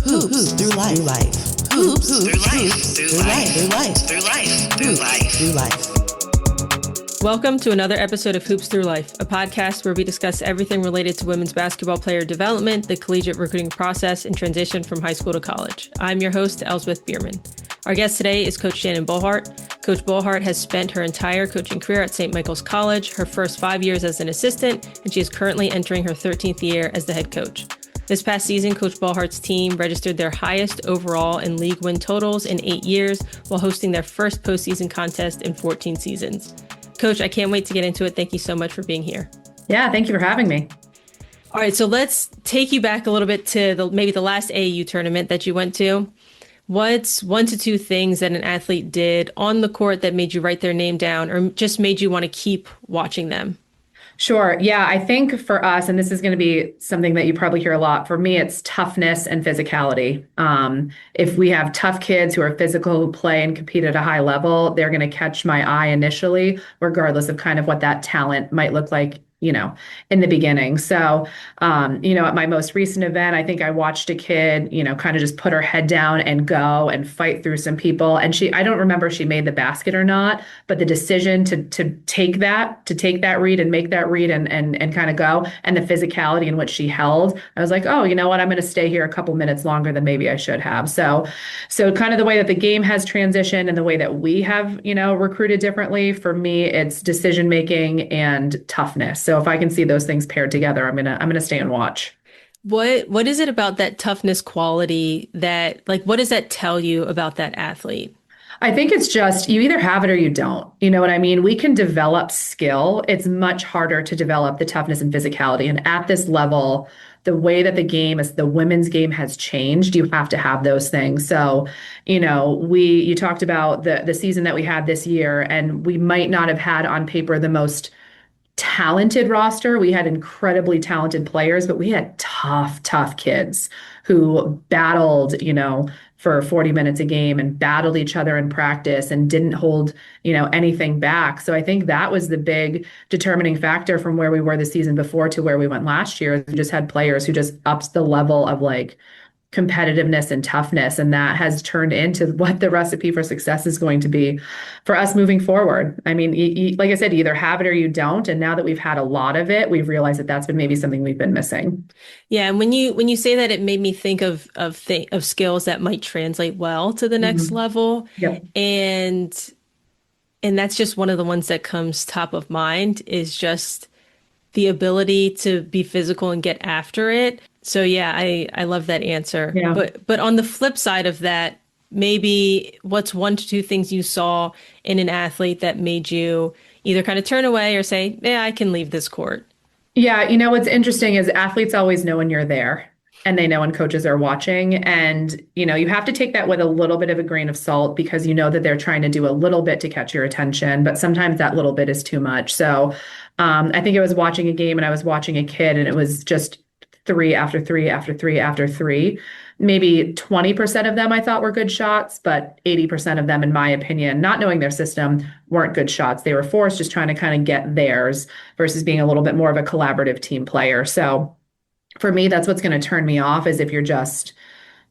Hoops through life. Hoops through life. Welcome to another episode of Hoops Through Life, a podcast where we discuss everything related to women's basketball player development, the collegiate recruiting process, and transition from high school to college. I'm your host, Elsbeth Bierman. Our guest today is Coach Shannon Bollhardt. Coach Bollhardt has spent her entire coaching career at St. Michael's College, her first 5 years as an assistant, and she is currently entering her 13th year as the head coach. This past season, Coach Bollhardt's team registered their highest overall and league win totals in 8 years while hosting their first postseason contest in 14 seasons. Coach, I can't wait to get into it. Thank you so much for being here. Yeah, thank you for having me. All right, so let's take you back a little bit to maybe the last AAU tournament that you went to. What's 1 to 2 things that an athlete did on the court that made you write their name down or just made you want to keep watching them? Sure. Yeah, I think for us, and this is going to be something that you probably hear a lot, for me, it's toughness and physicality. If we have tough kids who are physical, who play and compete at a high level, they're going to catch my eye initially, regardless of kind of what that talent might look like, in the beginning. So, at my most recent event, I think I watched a kid, kind of just put her head down and go and fight through some people. And I don't remember if she made the basket or not, but the decision to take that read and make that read and kind of go, and the physicality in which she held, I was like, oh, you know what? I'm going to stay here a couple minutes longer than maybe I should have. So kind of the way that the game has transitioned and the way that we have, recruited differently, for me, it's decision making and toughness. So if I can see those things paired together, I'm gonna stay and watch. What is it about that toughness quality that, what does that tell you about that athlete? I think it's just, you either have it or you don't. You know what I mean? We can develop skill. It's much harder to develop the toughness and physicality. And at this level, the way that the women's game has changed, you have to have those things. So, you talked about the season that we had this year, and we might not have had on paper the most talented roster. We had incredibly talented players, but we had tough kids who battled, for 40 minutes a game and battled each other in practice and didn't hold, anything back. So I think that was the big determining factor from where we were the season before to where we went last year. We just had players who just upped the level of competitiveness and toughness. And that has turned into what the recipe for success is going to be for us moving forward. I mean, like I said, you either have it or you don't. And now that we've had a lot of it, we've realized that that's been maybe something we've been missing. Yeah. And when you say that, it made me think of skills that might translate well to the next level. Yep. And that's just one of the ones that comes top of mind, is just the ability to be physical and get after it. So yeah, I love that answer. Yeah. But on the flip side of that, maybe what's 1 to 2 things you saw in an athlete that made you either kind of turn away or say, yeah, I can leave this court? Yeah, what's interesting is athletes always know when you're there, and they know when coaches are watching. And, you have to take that with a little bit of a grain of salt, because you know that they're trying to do a little bit to catch your attention, but sometimes that little bit is too much. So I think I was watching a game and I was watching a kid, and it was just 3 after 3 after 3 after 3. Maybe 20% of them I thought were good shots, but 80% of them, in my opinion, not knowing their system, weren't good shots. They were forced, just trying to kind of get theirs versus being a little bit more of a collaborative team player. So for me, that's what's going to turn me off, is if you're just,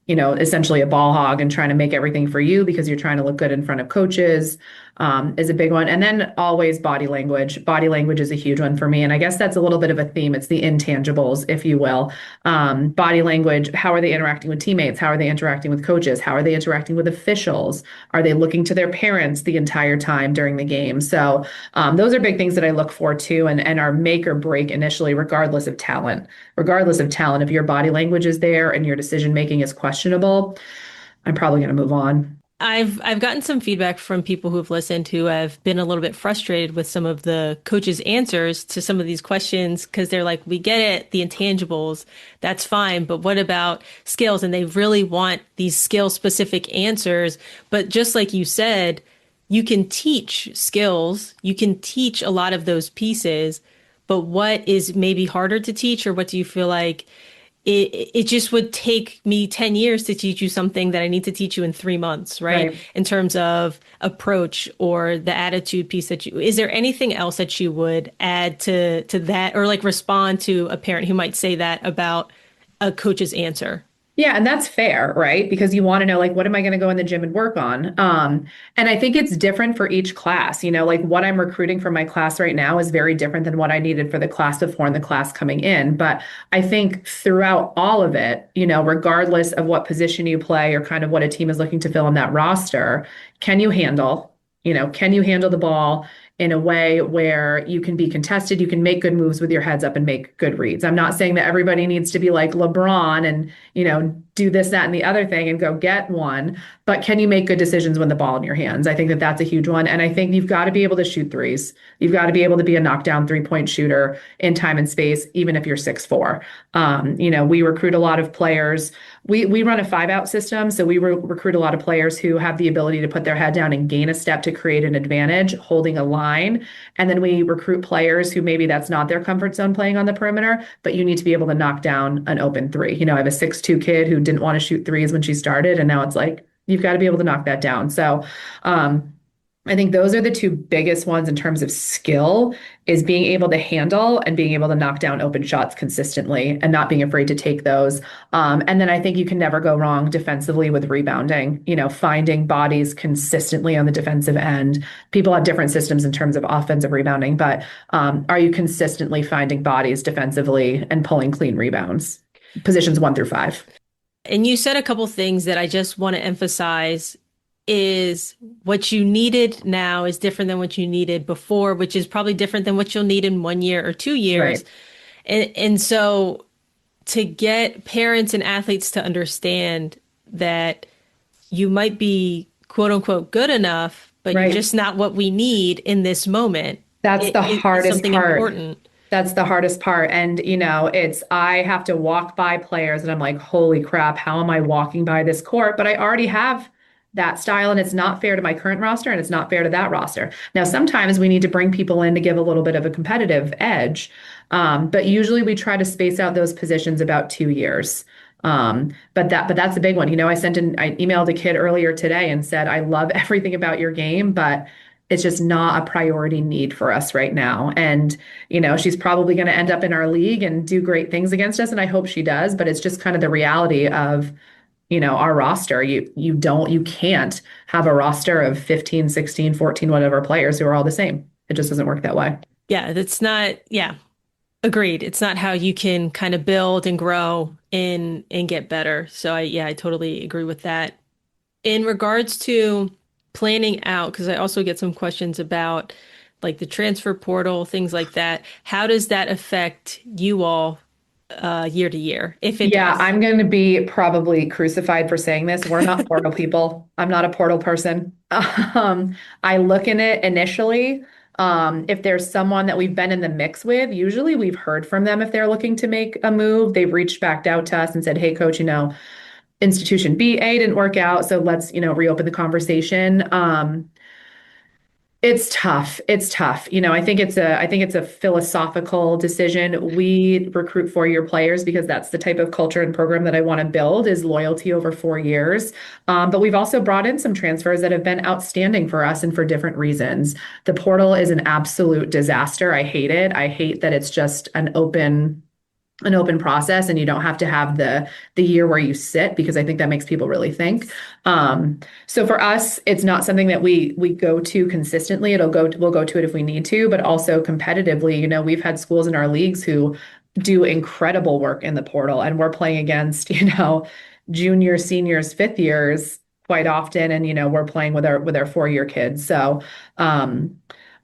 essentially a ball hog and trying to make everything for you because you're trying to look good in front of coaches, is a big one. And then always body language. Body language is a huge one for me. And I guess that's a little bit of a theme. It's the intangibles, if you will. Body language. How are they interacting with teammates? How are they interacting with coaches? How are they interacting with officials? Are they looking to their parents the entire time during the game? So those are big things that I look for too, and are make or break initially, regardless of talent. Regardless of talent, if your body language is there and your decision making is questionable, I'm probably going to move on. I've gotten some feedback from people who've listened who have been a little bit frustrated with some of the coaches' answers to some of these questions, because they're like, we get it, the intangibles, that's fine, but what about skills? And they really want these skill-specific answers. But just like you said, you can teach skills, you can teach a lot of those pieces, but what is maybe harder to teach, or what do you feel like it just would take me 10 years to teach you something that I need to teach you in 3 months, right? In terms of approach or the attitude piece is there anything else that you would add to that, or respond to a parent who might say that about a coach's answer? Yeah, and that's fair, right? Because you want to know, like, what am I going to go in the gym and work on? And I think it's different for each class. Like what I'm recruiting for my class right now is very different than what I needed for the class before and the class coming in. But I think throughout all of it, regardless of what position you play or kind of what a team is looking to fill in that roster, can you handle, can you handle the ball in a way where you can be contested, you can make good moves with your heads up and make good reads. I'm not saying that everybody needs to be like LeBron and, do this, that, and the other thing and go get one, but can you make good decisions when the ball in your hands? I think that that's a huge one. And I think you've got to be able to shoot threes. You've got to be able to be a knockdown 3-point shooter in time and space, even if you're 6'4". We recruit a lot of players. We run a 5-out system, so we recruit a lot of players who have the ability to put their head down and gain a step to create an advantage, holding a line. And then we recruit players who maybe that's not their comfort zone playing on the perimeter, but you need to be able to knock down an open three. I have a 6'2" kid who didn't want to shoot threes when she started, and now it's like you've got to be able to knock that down. So I think those are the two biggest ones in terms of skill, is being able to handle and being able to knock down open shots consistently and not being afraid to take those. And then I think you can never go wrong defensively with rebounding, finding bodies consistently on the defensive end. People have different systems in terms of offensive rebounding, but are you consistently finding bodies defensively and pulling clean rebounds? Positions 1 through 5. And you said a couple things that I just want to emphasize is what you needed now is different than what you needed before, which is probably different than what you'll need in 1 year or 2 years. Right. And so to get parents and athletes to understand that you might be quote unquote good enough, but you're Right. just not what we need in this moment. That's the Is hardest something part. important. That's the hardest part. And, I have to walk by players and I'm like, holy crap, how am I walking by this court? But I already have that style and it's not fair to my current roster and it's not fair to that roster. Now, sometimes we need to bring people in to give a little bit of a competitive edge. But usually we try to space out those positions about 2 years. But that's a big one. I emailed a kid earlier today and said, I love everything about your game, but it's just not a priority need for us right now. And, she's probably going to end up in our league and do great things against us. And I hope she does, but it's just kind of the reality of, our roster. You can't have a roster of 15, 16, 14, whatever players who are all the same. It just doesn't work that way. Yeah, that's not, yeah, agreed. It's not how you can kind of build and grow and get better. So I totally agree with that. In regards to planning out, because I also get some questions about like the transfer portal, things like that. How does that affect you all year to year, if it Yeah, does? I'm going to be probably crucified for saying this. We're not portal people. I'm not a portal person. I look in it initially. If there's someone that we've been in the mix with, usually we've heard from them if they're looking to make a move. They've reached back out to us and said, hey, coach, institution A didn't work out, so let's, reopen the conversation. It's tough. It's tough. I think it's a philosophical decision. We recruit 4-year players because that's the type of culture and program that I want to build, is loyalty over 4 years. But we've also brought in some transfers that have been outstanding for us and for different reasons. The portal is an absolute disaster. I hate it. I hate that it's just an open process and you don't have to have the year where you sit, because I think that makes people really think. So for us, it's not something that we go to consistently. We'll go to it if we need to, but also competitively, we've had schools in our leagues who do incredible work in the portal, and we're playing against, juniors, seniors, 5th years quite often. And, we're playing with our 4-year kids. So I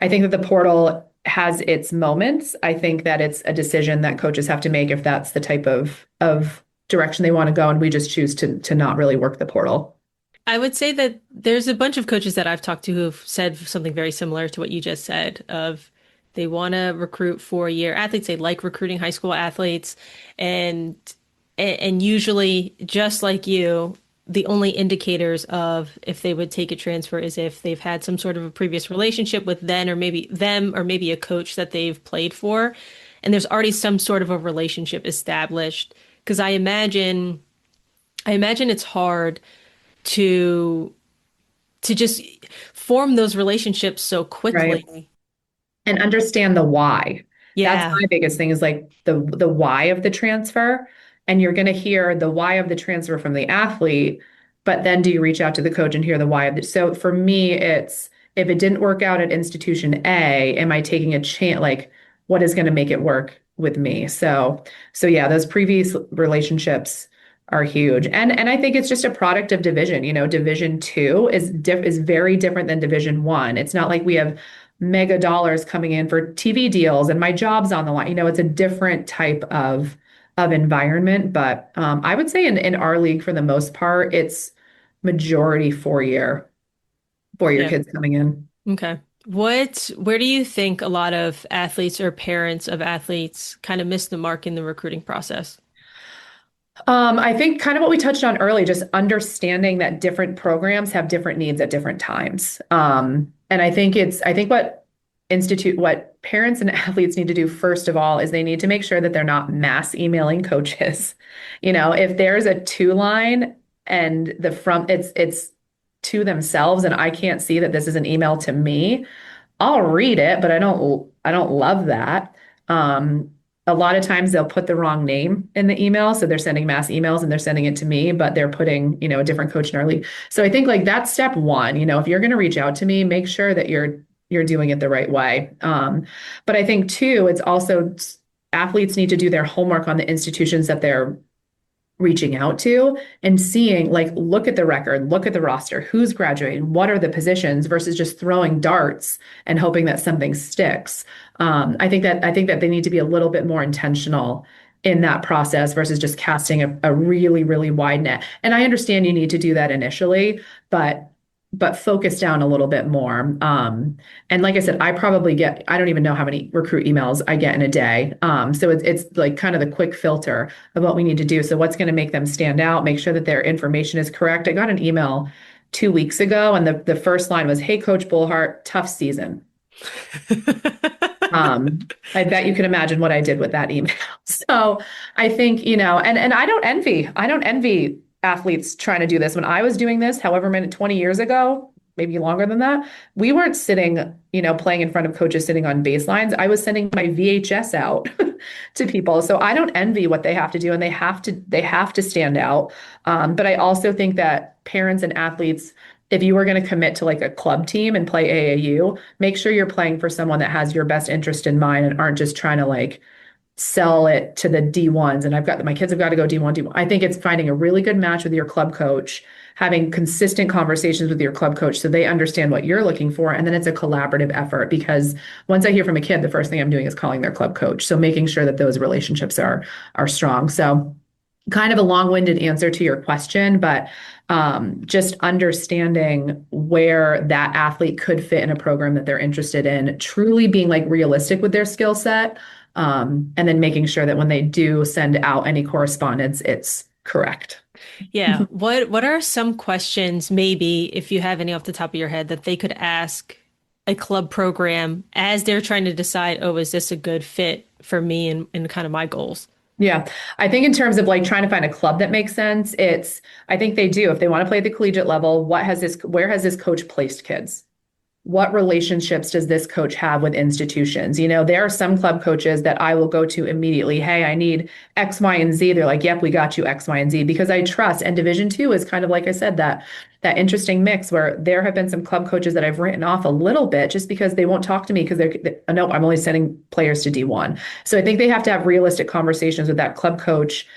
think that the portal has its moments. I think that it's a decision that coaches have to make if that's the type of direction they want to go, and we just choose to not really work the portal. I would say that there's a bunch of coaches that I've talked to who've said something very similar to what you just said, of they want to recruit 4-year athletes. They like recruiting high school athletes, and usually, just like you, the only indicators of if they would take a transfer is if they've had some sort of a previous relationship with them or maybe a coach that they've played for, and there's already some sort of a relationship established. Because I imagine it's hard to just form those relationships so Right. quickly. And understand the why. That's Yeah. my biggest thing, is like the why of the transfer. and you're going to hear the why of the transfer from the athlete, but then do you reach out to the coach and hear the why of it? So for me, it's if it didn't work out at institution A, am I taking a chance? Like, what is going to make it work with me? So yeah, those previous relationships are huge. And I think it's just a product of division. Division two is very different than division one. It's not like we have mega dollars coming in for TV deals and my job's on the line. It's a different type of environment. But I would say in our league, for the most part, it's majority four year Yeah. kids coming in. Okay. Where do you think a lot of athletes or parents of athletes kind of miss the mark in the recruiting process? I think kind of what we touched on early, just understanding that different programs have different needs at different times. And I think what parents and athletes need to do first of all is they need to make sure that they're not mass emailing coaches. If there's a two line and the front, it's to themselves, and I can't see that this is an email to me, I'll read it, but I don't love that. A lot of times they'll put the wrong name in the email. So they're sending mass emails and they're sending it to me, but they're putting, a different coach in our league. So I think like that's step one. If you're going to reach out to me, make sure that you're doing it the right way. But I think too, it's also athletes need to do their homework on the institutions that they're reaching out to and seeing, like, look at the record, look at the roster, who's graduating, what are the positions, versus just throwing darts and hoping that something sticks. I think that they need to be a little bit more intentional in that process versus just casting a really, really wide net. And I understand you need to do that initially, but focus down a little bit more. And like I said, I don't even know how many recruit emails I get in a day. So it's like kind of the quick filter of what we need to do. So what's going to make them stand out, make sure that their information is correct. I got an email 2 weeks ago and the first line was, "Hey, Coach Bollhardt, tough season." I bet you can imagine what I did with that email. So I think, and I don't envy athletes trying to do this. When I was doing this, however many 20 years ago, maybe longer than that, we weren't sitting, playing in front of coaches sitting on baselines. I was sending my VHS out to people. So I don't envy what they have to do, and they have to stand out. But I also think that parents and athletes, if you are going to commit to like a club team and play AAU, make sure you're playing for someone that has your best interest in mind and aren't just trying to like sell it to the D1s. And my kids have got to go D1, D1. I think it's finding a really good match with your club coach, having consistent conversations with your club coach so they understand what you're looking for. And then it's a collaborative effort, because once I hear from a kid, the first thing I'm doing is calling their club coach. So making sure that those relationships are strong. So kind of a long-winded answer to your question, but just understanding where that athlete could fit in a program that they're interested in, truly being like realistic with their skill set, and then making sure that when they do send out any correspondence, it's correct. Yeah. What are some questions, maybe if you have any off the top of your head, that they could ask a club program as they're trying to decide, oh, is this a good fit for me and kind of my goals? Yeah, I think in terms of like trying to find a club that makes sense, I think they do. If they want to play at the collegiate level, where has this coach placed kids? What relationships does this coach have with institutions? There are some club coaches that I will go to immediately. Hey, I need X, Y, and Z. They're like, yep, we got you X, Y, and Z, because I trust. And Division two is kind of, like I said, that interesting mix where there have been some club coaches that I've written off a little bit just because they won't talk to me because no, I'm only sending players to D1. So I think they have to have realistic conversations with that club coach.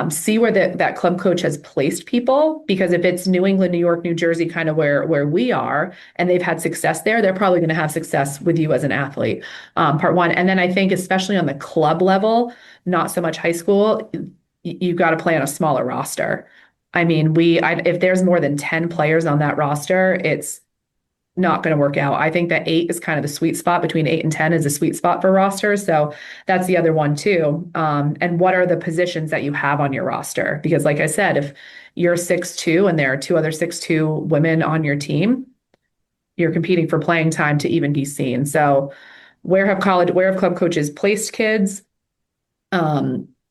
See where that club coach has placed people, because if it's New England, New York, New Jersey, kind of where we are, and they've had success there, they're probably going to have success with you as an athlete. Part one. And then I think especially on the club level, not so much high school, you've got to play on a smaller roster. I mean, if there's more than 10 players on that roster, it's not going to work out. I think that 8 is kind of the sweet spot. Between 8 and 10 is a sweet spot for rosters. So that's the other one too. And what are the positions that you have on your roster? Because like I said, if you're 6'2" and there are 2 other 6'2" women on your team, you're competing for playing time to even be seen. So where have club coaches placed kids?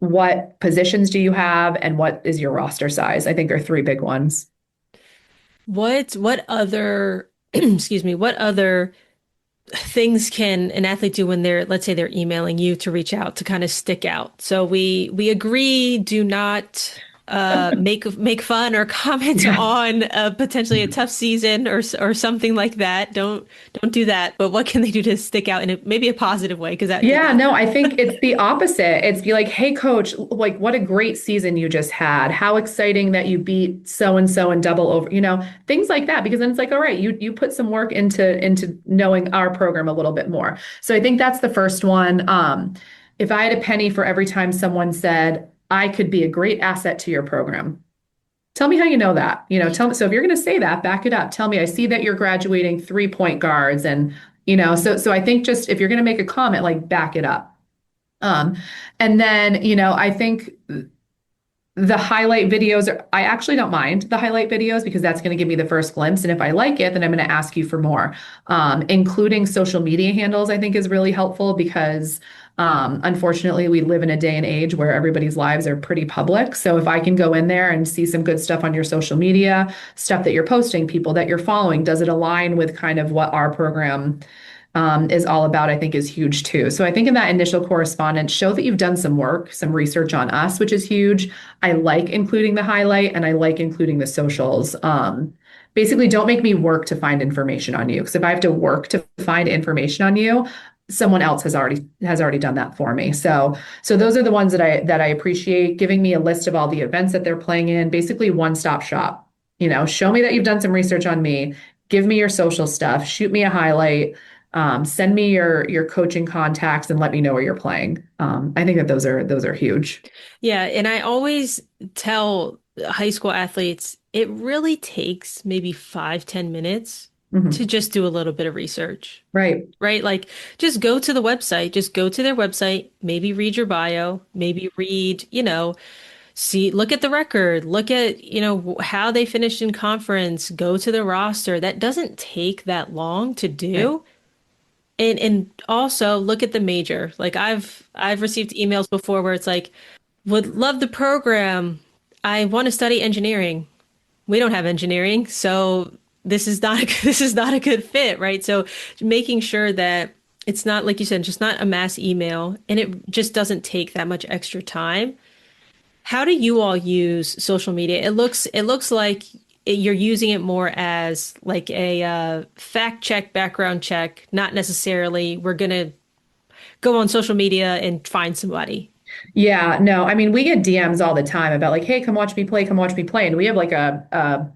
What positions do you have, and what is your roster size? I think are 3 big ones. What other excuse me, what other things can an athlete do when they're, let's say they're emailing you to reach out to kind of stick out? So we agree, do not make fun or comment Yeah. on potentially a tough season or something like that. Don't do that. But what can they do to stick out in maybe a positive way? Because that Yeah, no, I think it's the opposite. It's be like, hey, coach, like, what a great season you just had. How exciting that you beat so and so and double over, things like that. Because then it's like, all right, you put some work into knowing our program a little bit more. So I think that's the first one. If I had a penny for every time someone said, I could be a great asset to your program. Tell me how you know that. Tell me. So if you're going to say that, back it up. Tell me, I see that you're graduating 3-point guards and so I think just if you're going to make a comment, like back it up. Um, and then, I think the highlight videos I actually don't mind the highlight videos because that's going to give me the first glimpse. And if I like it, then I'm going to ask you for more. Including social media handles, I think is really helpful because unfortunately, we live in a day and age where everybody's lives are pretty public. So if I can go in there and see some good stuff on your social media, stuff that you're posting, people that you're following, does it align with kind of what our program is all about, I think is huge too. So I think in that initial correspondence, show that you've done some work, some research on us, which is huge. I like including the highlight and I like including the socials. Basically, don't make me work to find information on you. Because if I have to work to find information on you, someone else has already done that for me. So those are the ones that I appreciate. Giving me a list of all the events that they're playing in, basically one-stop shop. Show me that you've done some research on me. Give me your social stuff. Shoot me a highlight. Send me your coaching contacts and let me know where you're playing. I think that those are huge. Yeah, and I always tell high school athletes it really takes maybe 5-10 minutes to Mhm. just do a little bit of research, Right. right? Like just go to the website, just go to their website, maybe read your bio, maybe read, see, look at the record, look at, how they finished in conference, go to the roster. That doesn't take that long to Right. do. And also look at the major. Like I've received emails before where it's like, would love the program. I want to study engineering. We don't have engineering, so this is not a good fit, right? So making sure that it's not, like you said, just not a mass email and it just doesn't take that much extra time. How do you all use social media? It looks like you're using it more as like a fact check, background check, not necessarily we're gonna go on social media and find somebody. Yeah, no, I mean, we get DMs all the time about like, hey, come watch me play, come watch me play. And we have like a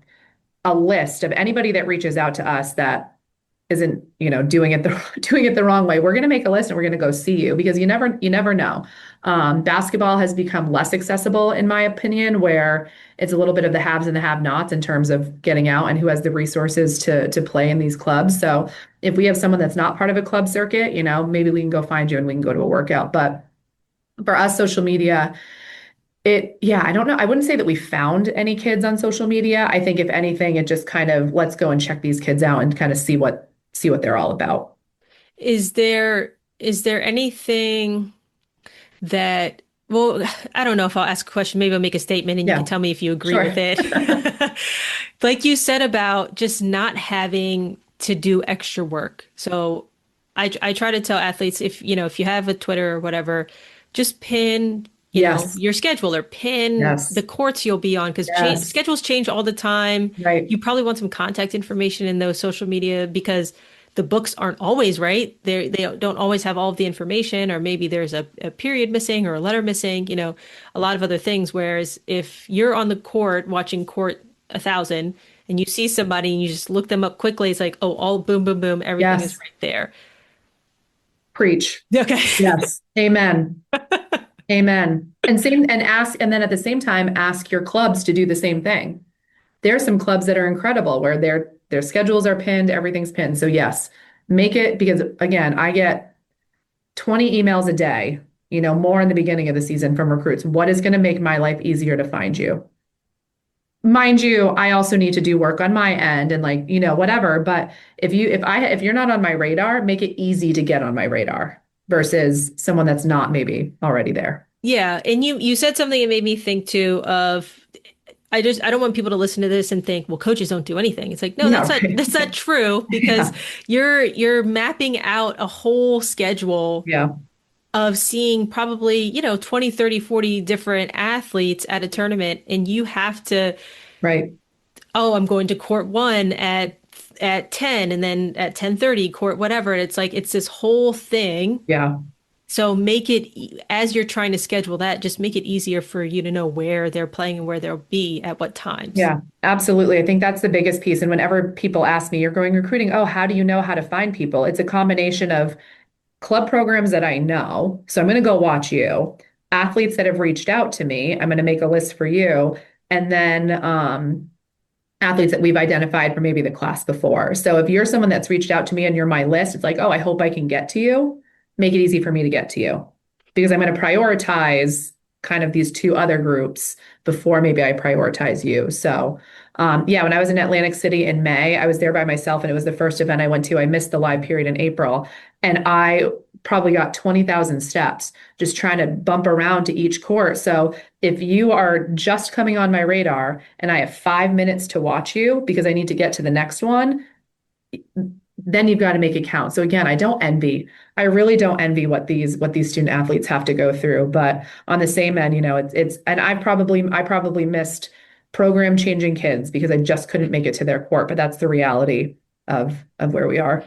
list of anybody that reaches out to us that isn't, doing it the doing it the wrong way. We're going to make a list and we're going to go see you because you never know. Basketball has become less accessible, in my opinion, where it's a little bit of the haves and the have-nots in terms of getting out and who has the resources to play in these clubs. So if we have someone that's not part of a club circuit, maybe we can go find you and we can go to a workout. But for us, social media, yeah, I don't know. I wouldn't say that we found any kids on social media. I think if anything, it just kind of let's go and check these kids out and kind of see what they're all about. Is there anything that, well, I don't know if I'll ask a question, maybe I'll make a statement and you can Yeah, tell me if you agree with sure. it. Like you said about just not having to do extra work. So I try to tell athletes if you have a Twitter or whatever, just pin, Yes, your schedule or pin the yes, courts you'll be on because yes, schedules change all the time. right. You probably want some contact information in those social media because the books aren't always right. They don't always have all of the information, or maybe there's a period missing or a letter missing, a lot of other things. Whereas if you're on the court watching Court 1,000 and you see somebody and you just look them up quickly, it's like, oh, all boom, boom, boom, everything is Yes, right there. preach. Okay. Yes, amen, amen. And then at the same time, ask your clubs to do the same thing. There are some clubs that are incredible where their schedules are pinned, everything's pinned. So yes, make it because again, I get 20 emails a day, more in the beginning of the season from recruits. What is going to make my life easier to find you? Mind you, I also need to do work on my end and like, whatever. But if you're not on my radar, make it easy to get on my radar versus someone that's not maybe already there. Yeah, and you said something that made me think too of I don't want people to listen to this and think, well, coaches don't do anything. It's like, no, Yeah, right. that's not true because Yeah. you're mapping out a whole schedule Yeah. of seeing probably, 20, 30, 40 different athletes at a tournament and you have to, Right. oh, I'm going to court one at 10 and then at 10:30 court whatever. And it's like it's this whole thing. Yeah. So make it as you're trying to schedule that, just make it easier for you to know where they're playing and where they'll be at what times. Yeah, absolutely. I think that's the biggest piece. And whenever people ask me, you're going recruiting, oh, how do you know how to find people? It's a combination of club programs that I know. So I'm going to go watch you, athletes that have reached out to me. I'm going to make a list for you. And then athletes that we've identified for maybe the class before. So if you're someone that's reached out to me and you're my list, it's like, oh, I hope I can get to you. Make it easy for me to get to you because I'm going to prioritize kind of these two other groups before maybe I prioritize you. So, yeah, when I was in Atlantic City in May, I was there by myself and it was the first event I went to. I missed the live period in April and I probably got 20,000 steps just trying to bump around to each court. So if you are just coming on my radar and I have 5 minutes to watch you because I need to get to the next one, then you've got to make it count. So again, I really don't envy what these student athletes have to go through. But on the same end, and I probably missed program changing kids because I just couldn't make it to their court. But that's the reality of where we are.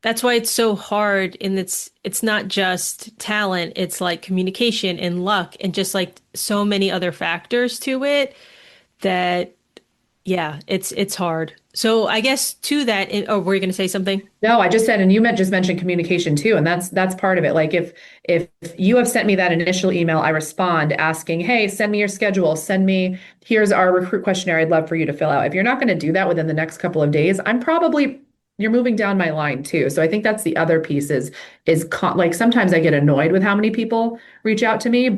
That's why it's so hard and it's not just talent, it's like communication and luck and just like so many other factors to it that yeah, it's hard. So I guess to that, oh, were you going to say something? No, I just said, and you just mentioned communication too, and that's part of it. Like if you have sent me that initial email, I respond asking, hey, send me your schedule, here's our recruit questionnaire. I'd love for you to fill out. If you're not going to do that within the next couple of days, you're moving down my line too. So I think that's the other piece like sometimes I get annoyed with how many people reach out to me,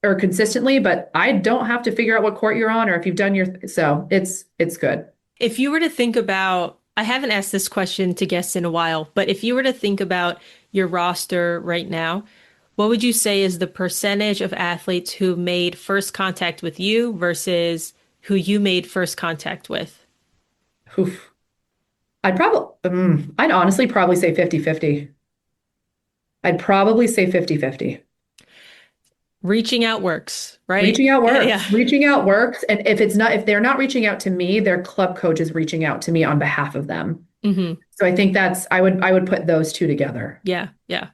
or consistently, but I don't have to figure out what court you're on or if you've done so it's good. If you were to think about, I haven't asked this question to guests in a while, but if you were to think about your roster right now, what would you say is the percentage of athletes who made first contact with you versus who you made first contact with? Oof. I'd honestly probably say 50-50. I'd probably say 50-50. Reaching out works, right? Reaching out works. Yeah. Reaching out works. And if they're not reaching out to me, their club coach is reaching out to me on behalf of them. Mm-hmm. So I think I would put those two together. Yeah. Yeah.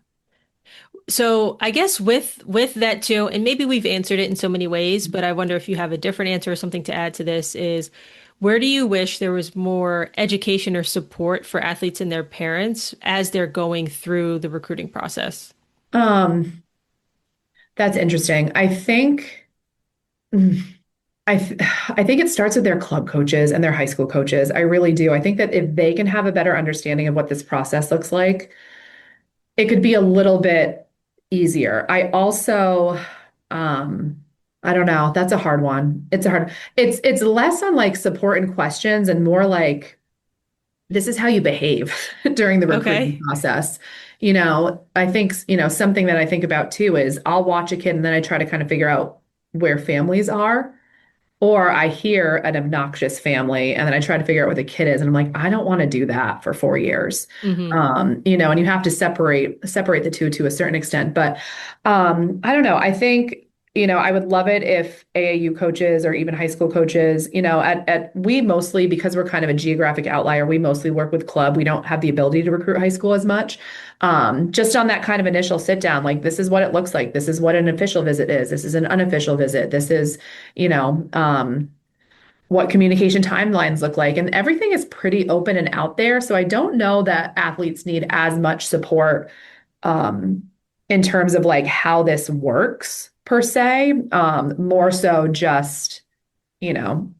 So I guess with that too, and maybe we've answered it in so many ways, but I wonder if you have a different answer or something to add to this is where do you wish there was more education or support for athletes and their parents as they're going through the recruiting process? Um, that's interesting. Mm, I think it starts with their club coaches and their high school coaches. I really do. I think that if they can have a better understanding of what this process looks like, it could be a little bit easier. I don't know. That's a hard one. It's less on like support and questions and more like this is how you behave during the recruiting Okay. process. I think, something that I think about too is I'll watch a kid and then I try to kind of figure out where families are. Or I hear an obnoxious family and then I try to figure out what the kid is. And I'm like, I don't want to do that for 4 years. Hmm. And you have to separate the two to a certain extent. But I don't know. I think, I would love it if AAU coaches or even high school coaches, we mostly, because we're kind of a geographic outlier, we mostly work with club. We don't have the ability to recruit high school as much. Just on that kind of initial sit down, like this is what it looks like. This is what an official visit is. This is an unofficial visit. This is, what communication timelines look like. And everything is pretty open and out there. So I don't know that athletes need as much support in terms of like how this works per se. More so just, don't,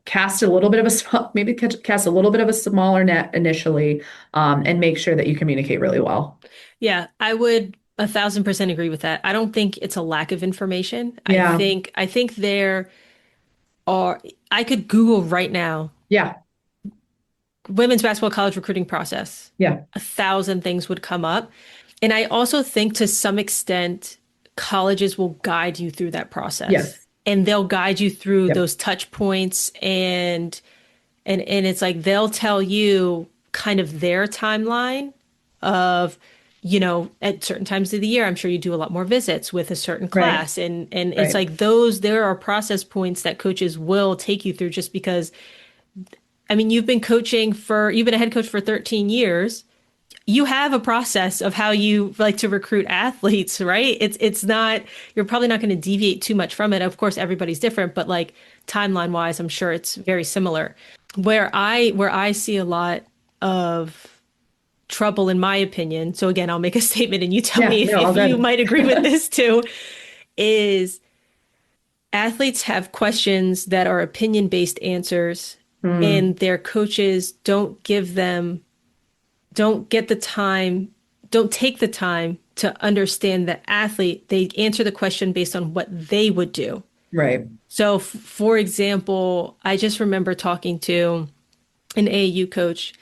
cast a little bit of maybe cast a little bit of a smaller net initially, and make sure that you communicate really well. Yeah, I would 1,000% agree with that. I don't think it's a lack of information. Yeah. I think there are, I could Google right now, Yeah. women's basketball college recruiting process. Yeah. 1,000 things would come up. And I also think to some extent, colleges will guide you through that process. Yes. and they'll guide you through Yep. those touch points, and it's like they'll tell you kind of their timeline of, at certain times of the year, I'm sure you do a lot more visits with a certain Right. class. And it's Right. like there are process points that coaches will take you through just because, I mean, you've been a head coach for 13 years. You have a process of how you like to recruit athletes, right? It's not, you're probably not going to deviate too much from it. Of course, everybody's different, but like timeline wise, I'm sure it's very similar. Where I see a lot of trouble, in my opinion, so again, I'll make a statement and you tell Yeah. me if, No, all if you good. might agree with this too, is athletes have questions that are opinion-based answers, Mm, and their coaches don't get the time, don't take the time to understand the athlete. They answer the question based on what they would do. right. So, for example, I just remember talking to an AAU coach,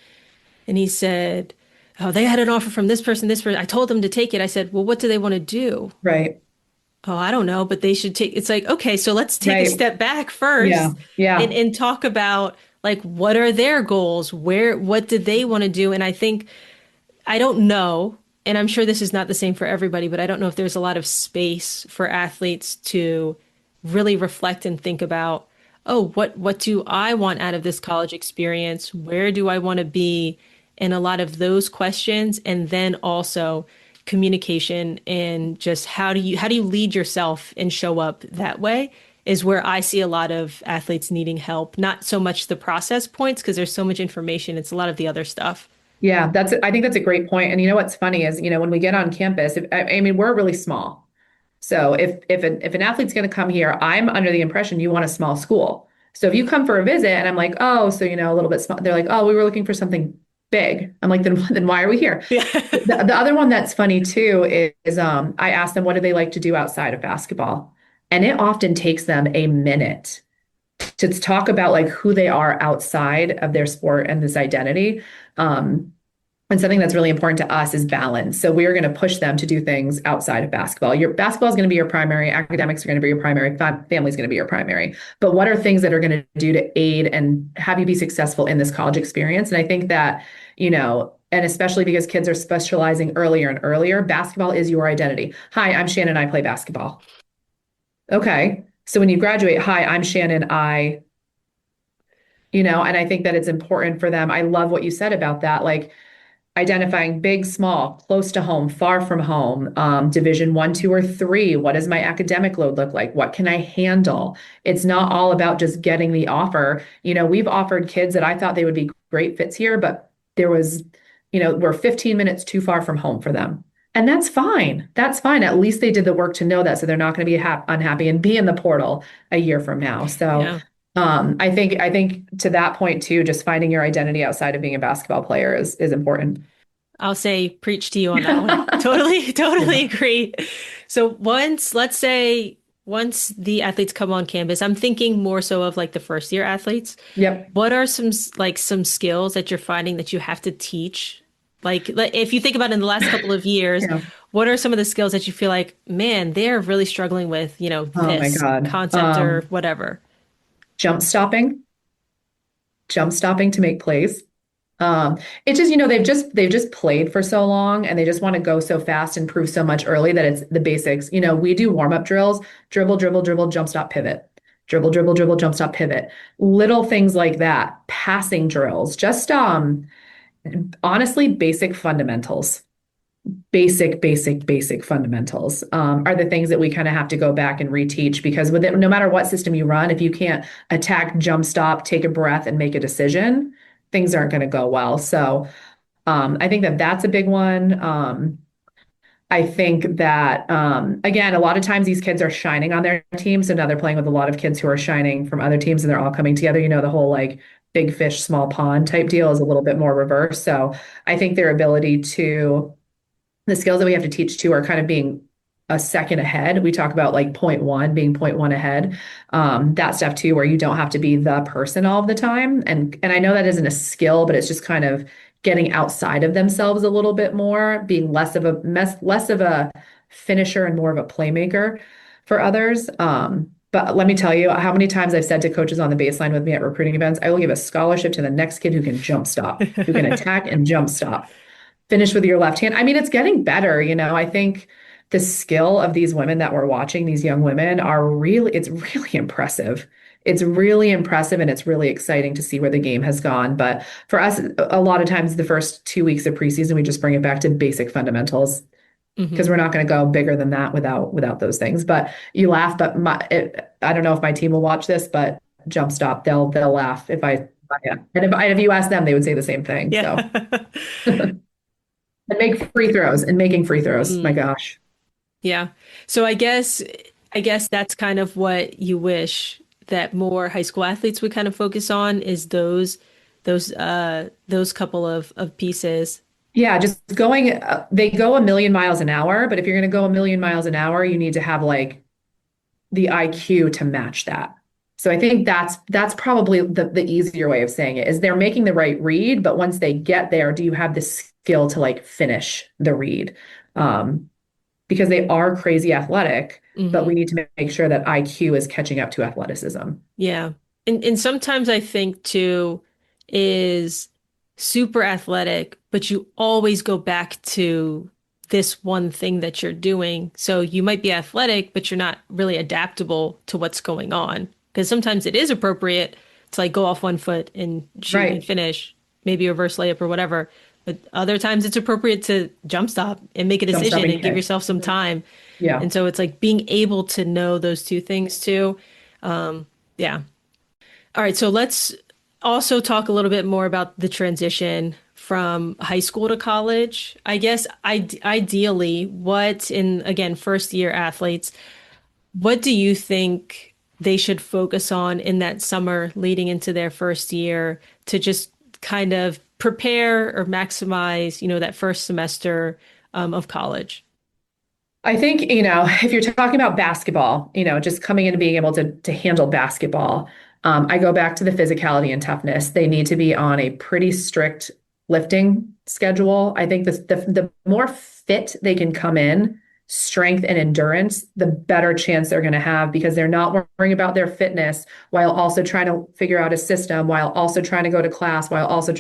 and he said, "Oh, they had an offer from this person, this person." I told them to take it. I said, "Well, what do they want to do?" Right. "Oh, I don't know, but they should take." It's like, okay, so let's take a Right. step back Yeah. first and Yeah. and talk about like what are their goals? What did they want to do? And I think I don't know, and I'm sure this is not the same for everybody, but I don't know if there's a lot of space for athletes to really reflect and think about, oh, what do I want out of this college experience? Where do I want to be? And a lot of those questions, and then also communication and just how do you lead yourself and show up that way is where I see a lot of athletes needing help. Not so much the process points because there's so much information, it's a lot of the other stuff. Yeah. I think that's a great point. And you know what's funny is, when we get on campus, I mean, we're really small. So if an athlete's going to come here, I'm under the impression you want a small school. So if you come for a visit and I'm like, oh, so a little bit small, they're like, oh, we were looking for something big. I'm like, then why are we here? Yeah. The other one that's funny too is I asked them what do they like to do outside of basketball, and it often takes them a minute to talk about like who they are outside of their sport and this identity. Um, and something that's really important to us is balance. So we're going to push them to do things outside of basketball. Your basketball is going to be your primary, academics are going to be your primary, family is going to be your primary. But what are things that are going to do to aid and have you be successful in this college experience? And I think that, and especially because kids are specializing earlier and earlier, basketball is your identity. Hi, I'm Shannon, I play basketball. Okay. So when you graduate, hi, I'm Shannon, and I think that it's important for them. I love what you said about that. Like, identifying big, small, close to home, far from home, division one, two, or three. What does my academic load look like? What can I handle? It's not all about just getting the offer. We've offered kids that I thought they would be great fits here, but we're 15 minutes too far from home for them. And that's fine. That's fine. At least they did the work to know that. So they're not going to be unhappy and be in the portal a year from now. So Yeah. I think to that point too, just finding your identity outside of being a basketball player is important. I'll say preach to you on that one. Totally, Yeah. totally agree. So let's say once the athletes come on campus, I'm thinking more so of like the first year athletes. Yep. What are some skills that you're finding that you have to teach? Like if you think about in the last couple of years, Yeah. what are some of the skills that you feel like, man, they're really struggling with, Oh my this God. concept or whatever? Jump stopping, jump stopping to make plays. It's just, they've just played for so long and they just want to go so fast and prove so much early that it's the basics. We do warm-up drills, dribble, dribble, dribble, jump stop, pivot. Dribble, dribble, dribble, jump stop, pivot. Little things like that. Passing drills. Just honestly, basic fundamentals. Basic fundamentals are the things that we kind of have to go back and reteach because with it, no matter what system you run, if you can't attack, jump stop, take a breath, and make a decision, things aren't going to go well. So I think that that's a big one. I think that again, a lot of times these kids are shining on their team, so now they're playing with a lot of kids who are shining from other teams, and they're all coming together. The whole like big fish, small pond type deal is a little bit more reverse. So I think their ability to the skills that we have to teach too are kind of being a second ahead. We talk about like point one, being point one ahead. That stuff too, where you don't have to be the person all of the time. And I know that isn't a skill, but it's just kind of getting outside of themselves a little bit more, being less of a finisher and more of a playmaker for others. But let me tell you how many times I've said to coaches on the baseline with me at recruiting events, I will give a scholarship to the next kid who can jump stop, who can attack and jump stop. Finish with your left hand. I mean, it's getting better, you know. I think the skill of these women that we're watching, these young women, it's really impressive. It's really impressive and it's really exciting to see where the game has gone. But for us, a lot of times the first 2 weeks of preseason, we just bring it back to basic fundamentals because we're not going to go bigger than that without those things. But you laugh, but I don't know if my team will watch this, but jump stop, they'll laugh yeah. And if you ask them, they would say the same thing. Yeah. So and make free throws and making free throws. My gosh. Yeah. So I guess that's kind of what you wish that more high school athletes would kind of focus on is those couple of pieces. Yeah, just going, they go a million miles an hour, but if you're going to go a million miles an hour, you need to have like the IQ to match that. So I think that's probably the easier way of saying it is they're making the right read, but once they get there, do you have the skill to like finish the read? Because they are crazy athletic, but we need to make sure that IQ is catching up to athleticism. Yeah. And sometimes I think too is super athletic, but you always go back to this one thing that you're doing. So you might be athletic, but you're not really adaptable to what's going on. Because sometimes it is appropriate to like go off one foot and shoot and Right. finish, maybe a reverse layup or whatever. But other times it's appropriate to jump stop and make a Jump stop decision and and give kick. yourself some time. Yeah. And so it's like being able to know those two things too. Yeah. All right. So let's also talk a little bit more about the transition from high school to college. I guess ideally, what in again, first year athletes, what do you think they should focus on in that summer leading into their first year to just kind of prepare or maximize, that first semester of college? I think, if you're talking about basketball, just coming in and being able to handle basketball, I go back to the physicality and toughness. They need to be on a pretty strict lifting schedule. I think the more fit they can come in, strength and endurance, the better chance they're going to have because they're not worrying about their fitness while also trying to figure out a system, while also trying to go to class, while also.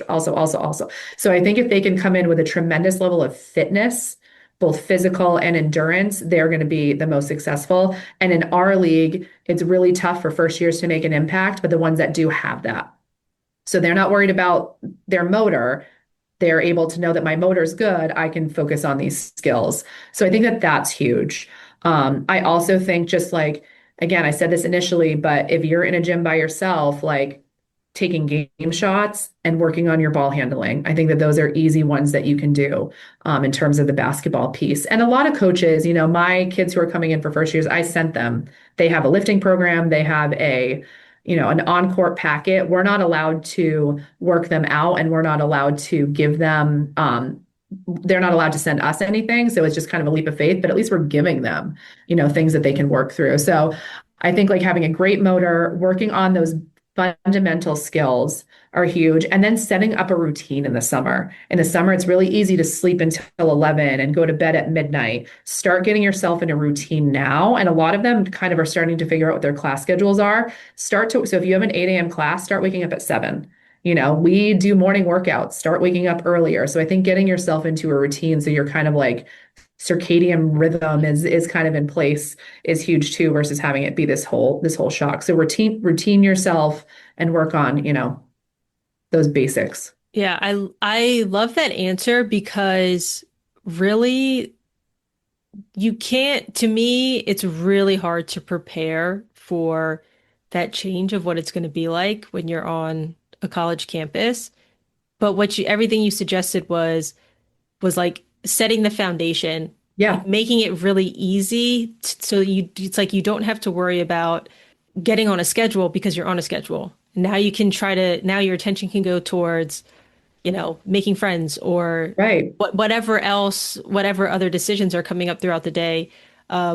So I think if they can come in with a tremendous level of fitness, both physical and endurance, they're going to be the most successful. And in our league, it's really tough for first years to make an impact, but the ones that do have that. So they're not worried about their motor. They're able to know that my motor is good. I can focus on these skills. So I think that that's huge. I also think just like, again, I said this initially, but if you're in a gym by yourself, like taking game shots and working on your ball handling. I think that those are easy ones that you can do in terms of the basketball piece. And a lot of coaches, my kids who are coming in for first years, I sent them. They have a lifting program. They have an on-court packet. We're not allowed to work them out and we're not allowed to give them, they're not allowed to send us anything. So it's just kind of a leap of faith, but at least we're giving them, things that they can work through. So I think like having a great motor, working on those fundamental skills are huge. And then setting up a routine in the summer. In the summer, it's really easy to sleep until 11 and go to bed at midnight. Start getting yourself in a routine now. And a lot of them kind of are starting to figure out what their class schedules are. So if you have an 8 a.m. class, start waking up at 7. We do morning workouts, start waking up earlier. So I think getting yourself into a routine so you're kind of like circadian rhythm is kind of in place is huge too, versus having it be this whole shock. So routine yourself and work on, those basics. Yeah, I love that answer because really you can't, to me, it's really hard to prepare for that change of what it's going to be like when you're on a college campus. But everything you suggested was like setting the foundation, Yeah, making it really easy so it's like you don't have to worry about getting on a schedule because you're on a schedule. Now you can now your attention can go towards, making friends or right. whatever other decisions are coming up throughout the day,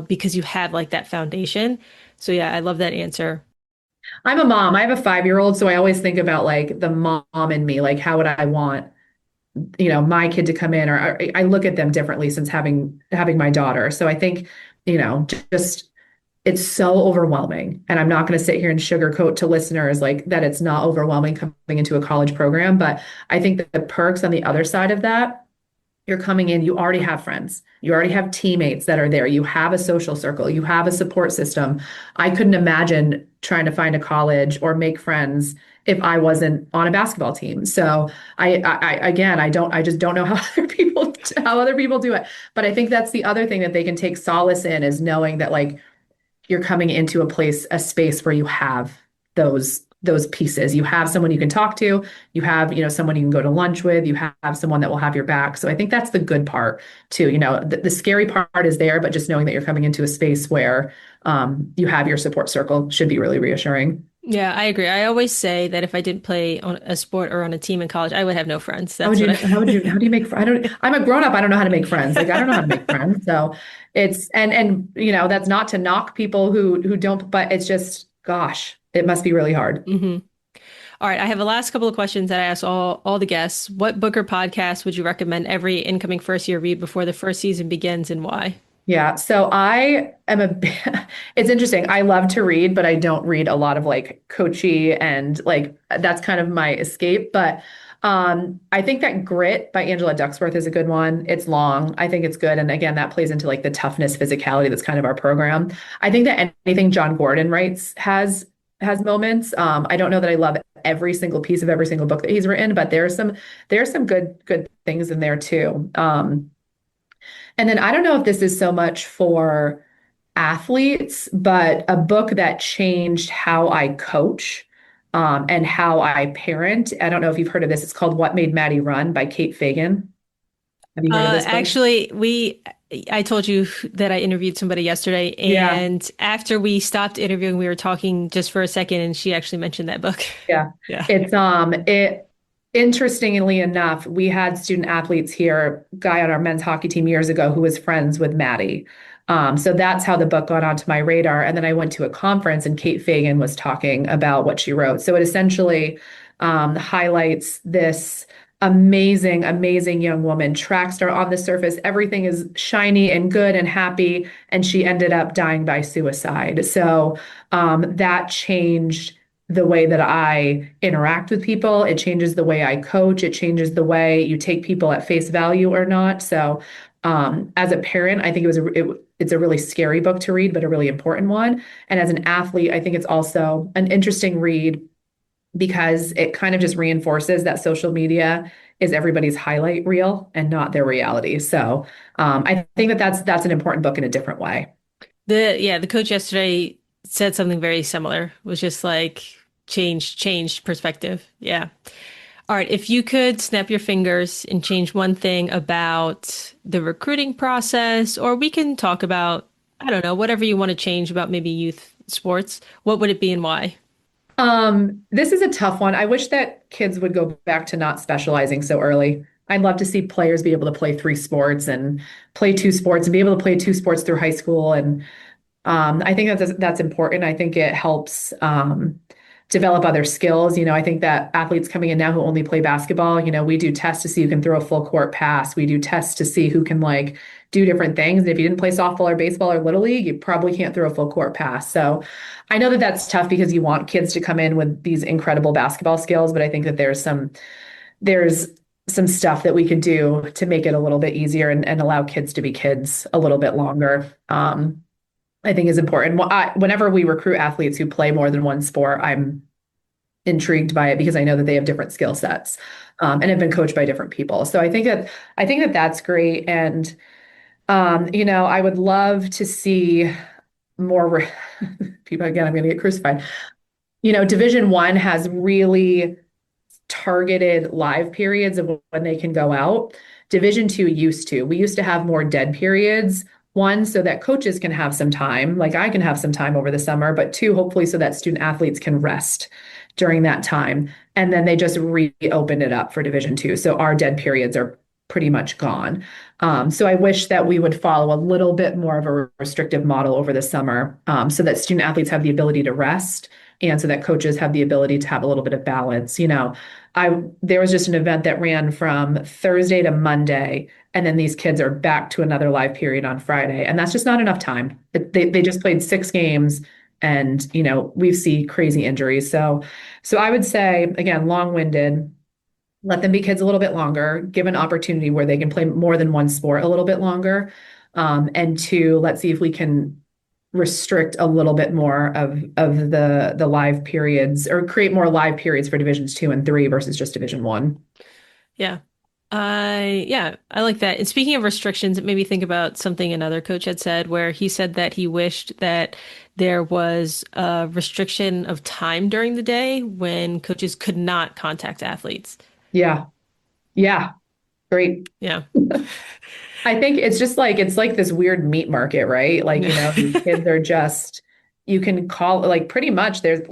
because you have like that foundation. So yeah, I love that answer. I'm a mom. I have a 5-year-old, so I always think about like the mom in me, like how would I want, my kid to come in, or I look at them differently since having my daughter. So I think, just it's so overwhelming. And I'm not going to sit here and sugarcoat to listeners like that it's not overwhelming coming into a college program. But I think that the perks on the other side of that, you're coming in, you already have friends, you already have teammates that are there, you have a social circle, you have a support system. I couldn't imagine trying to find a college or make friends if I wasn't on a basketball team. So again, I just don't know how other people do it. But I think that's the other thing that they can take solace in is knowing that like you're coming into a space where you have those pieces. You have someone you can talk to, you have, someone you can go to lunch with, you have someone that will have your back. So I think that's the good part too. The scary part is there, but just knowing that you're coming into a space where you have your support circle should be really reassuring. Yeah, I agree. I always say that if I didn't play on a sport or on a team in college, I would have no friends. How do you make friends? I'm a grown up. I don't know how to make friends. Like, I don't know how to make friends. So and that's not to knock people who don't, but it's just, gosh, it must be really hard. Mm-hmm. All right. I have a last couple of questions that I ask all the guests. What book or podcast would you recommend every incoming first year read before the first season begins, and why? Yeah. So it's interesting. I love to read, but I don't read a lot of like coachy and like that's kind of my escape. But I think that Grit by Angela Ducksworth is a good one. It's long. I think it's good. And again, that plays into like the toughness, physicality that's kind of our program. I think that anything John Gordon writes has moments. I don't know that I love every single piece of every single book that he's written, but there's some good things in there too. And then I don't know if this is so much for athletes, but a book that changed how I coach and how I parent. I don't know if you've heard of this. It's called What Made Maddie Run by Kate Fagan. Have you heard of this book? Actually, I told you that I interviewed somebody yesterday, and after we stopped interviewing, we were talking just for a second, and she actually mentioned that book. Yeah. It's interestingly enough, we had student athletes here, a guy on our men's hockey team years ago who was friends with Maddie. So that's how the book got onto my radar. And then I went to a conference and Kate Fagan was talking about what she wrote. So it essentially highlights this amazing young woman, track star on the surface. Everything is shiny and good and happy. And she ended up dying by suicide. So that changed the way that I interact with people. It changes the way I coach. It changes the way you take people at face value or not. So as a parent, I think it's a really scary book to read, but a really important one. And as an athlete, I think it's also an interesting read because it kind of just reinforces that social media is everybody's highlight reel and not their reality. So I think that's an important book in a different way. The coach yesterday said something very similar. It was just like changed perspective. Yeah. All right. If you could snap your fingers and change one thing about the recruiting process, or we can talk about, I don't know, whatever you want to change about maybe youth sports, what would it be and why? This is a tough one. I wish that kids would go back to not specializing so early. I'd love to see players be able to play 3 sports and play 2 sports and be able to play 2 sports through high school. And I think that's important. I think it helps develop other skills. I think that athletes coming in now who only play basketball, we do tests to see who can throw a full court pass. We do tests to see who can like do different things. And if you didn't play softball or baseball or little league, you probably can't throw a full court pass. So I know that that's tough because you want kids to come in with these incredible basketball skills, but I think that there's some stuff that we could do to make it a little bit easier and allow kids to be kids a little bit longer. I think is important. Whenever we recruit athletes who play more than one sport, I'm intrigued by it because I know that they have different skill sets and have been coached by different people. So I think that that's great. And I would love to see more people. Again, I'm going to get crucified. Division I has really targeted live periods of when they can go out. Division II we used to have more dead periods. 1, so that coaches can have some time, like I can have some time over the summer, but 2, hopefully so that student athletes can rest during that time. And then they just reopened it up for Division II. So our dead periods are pretty much gone. So I wish that we would follow a little bit more of a restrictive model over the summer so that student athletes have the ability to rest and so that coaches have the ability to have a little bit of balance. There was just an event that ran from Thursday to Monday, and then these kids are back to another live period on Friday, and that's just not enough time. They just played 6 games, and we see crazy injuries. So I would say, again, long-winded. Let them be kids a little bit longer, give an opportunity where they can play more than one sport a little bit longer. And two, let's see if we can restrict a little bit more of the live periods, or create more live periods for divisions 2 and 3 versus just division 1. Yeah. I like that. And speaking of restrictions, it made me think about something another coach had said, where he said that he wished that there was a restriction of time during the day when coaches could not contact athletes. Yeah. Yeah. Great. Yeah. I think it's like this weird meat market, right? Like, these kids are just, you can call, like, pretty much there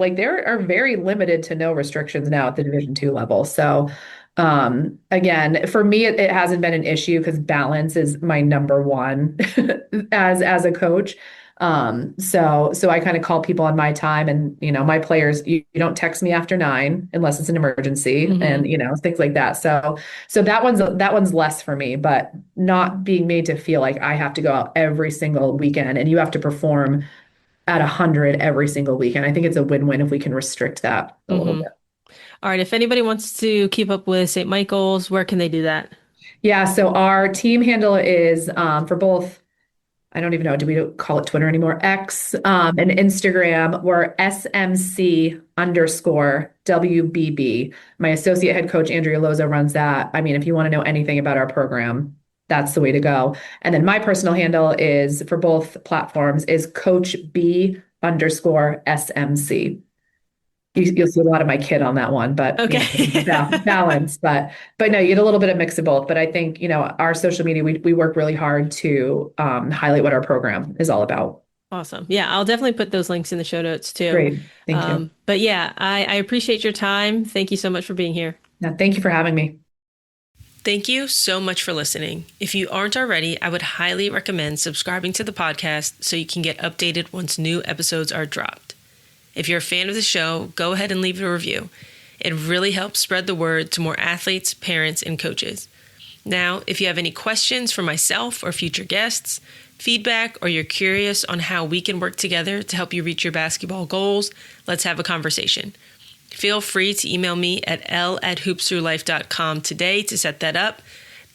are very limited to no restrictions now at the Division 2 level. So, again, for me, it hasn't been an issue because balance is my number one as a coach. So I kind of call people on my time, and my players, you don't text me after 9 unless it's an emergency, and things like that. So that one's less for me, but not being made to feel like I have to go out every single weekend and you have to perform at 100 every single weekend. I think it's a win-win if we can restrict that a little bit. All right. If anybody wants to keep up with St. Michael's, where can they do that? Yeah. So our team handle is for both. I don't even know. Do we call it Twitter anymore? X and Instagram. We're SMC_WBB. My associate head coach, Andrea Loza, runs that. I mean, if you want to know anything about our program, that's the way to go. And then my personal handle is, for both platforms, is Coach B_SMC. You'll see a lot of my kid on that one, but Okay. balance. But no, you get a little bit of mix of both. But I think our social media, we work really hard to highlight what our program is all about. Awesome. Yeah, I'll definitely put those links in the show notes too. Great, thank you. But yeah, I appreciate your time. Thank you so much for being here. Yeah, thank you for having me. Thank you so much for listening. If you aren't already, I would highly recommend subscribing to the podcast so you can get updated once new episodes are dropped. If you're a fan of the show, go ahead and leave a review. It really helps spread the word to more athletes, parents, and coaches. Now, if you have any questions for myself or future guests, feedback, or you're curious on how we can work together to help you reach your basketball goals, let's have a conversation. Feel free to email me at l@hoopsthroughlife.com today to set that up.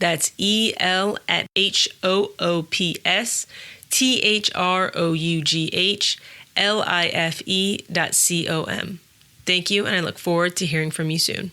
That's EL@HOOPSTHROUGHLIFE.com. Thank you, and I look forward to hearing from you soon.